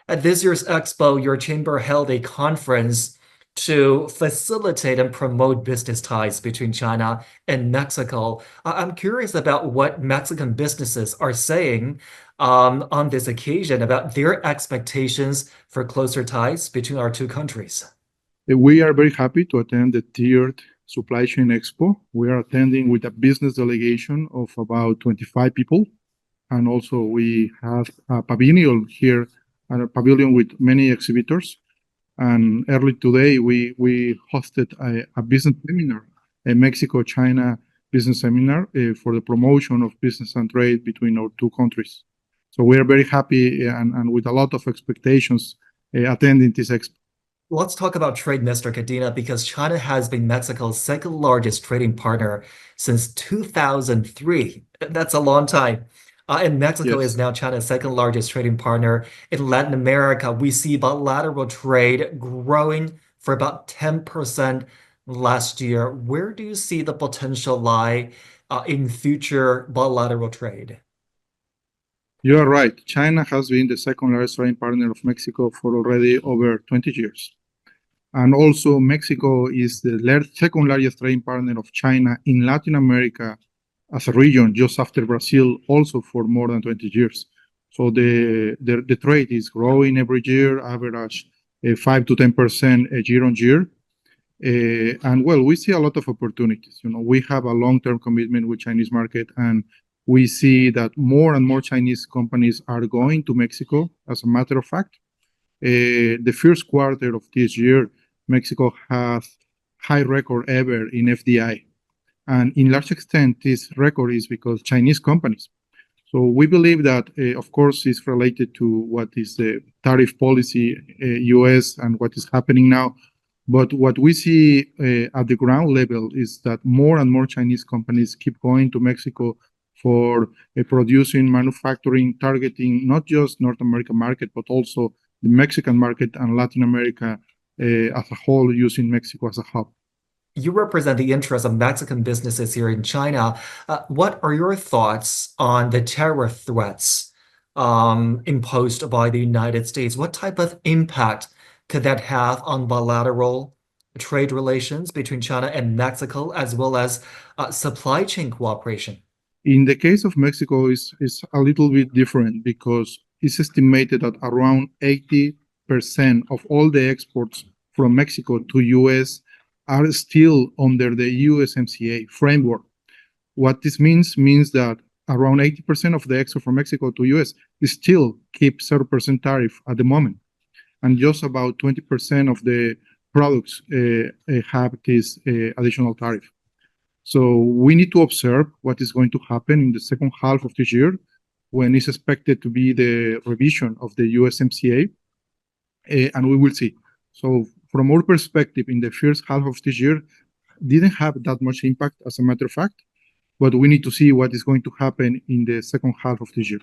At this year's Expo, your chamber held a conference to facilitate and promote business ties between China and Mexico. I'm curious about what Mexican businesses are saying on this occasion about their expectations for closer ties between our two countries. We are very happy to attend the Tiered Supply Chain Expo. We are attending with a business delegation of about 25 people. And also we have a pavilion here, and a pavilion with many exhibitors. And early today, we hosted a business seminar, a Mexico-China business seminar for the promotion of business and trade between our two countries. So we are very happy and with a lot of expectations attending this expo. Let's talk about trade, Mr. Cadena, because China has been Mexico's second largest trading partner since 2003. That's a long time. And Mexico is Yes. now China's second largest trading partner. In Latin America, we see bilateral trade growing for about 10% last year. Where do you see the potential lie in future bilateral trade? You are right. China has been the second largest trading partner of Mexico for already over 20 years. And also, Mexico is the second largest trading partner of China in Latin America as a region, just after Brazil, also for more than 20 years. So the trade is growing every year, average 5 to 10% year on year. And well, we see a lot of opportunities. We have a long-term commitment with Chinese market, and we see that more and more Chinese companies are going to Mexico. As a matter of fact, the first quarter of this year, Mexico has high record ever in FDI. And in large extent, this record is because Chinese companies. So we believe that, of course, it's related to what is the tariff policy, US, and what is happening now. But what we see at the ground level is that more and more Chinese companies keep going to Mexico for producing, manufacturing, targeting not just North American market, but also the Mexican market and Latin America as a whole, using Mexico as a hub. You represent the interests of Mexican businesses here in China. What are your thoughts on the tariff threats imposed by the United States? What type of impact could that have on bilateral trade relations between China and Mexico, as well as supply chain cooperation? In the case of Mexico, it's a little bit different because it's estimated that around 80% of all the exports from Mexico to US are still under the USMCA framework. What this means that around 80% of the export from Mexico to US is still keep 0% tariff at the moment. And just about 20% of the products have this additional tariff. So we need to observe what is going to happen in the second half of this year, when it's expected to be the revision of the USMCA, and we will see. So from our perspective, in the first half of this year, didn't have that much impact, as a matter of fact, but we need to see what is going to happen in the second half of this year.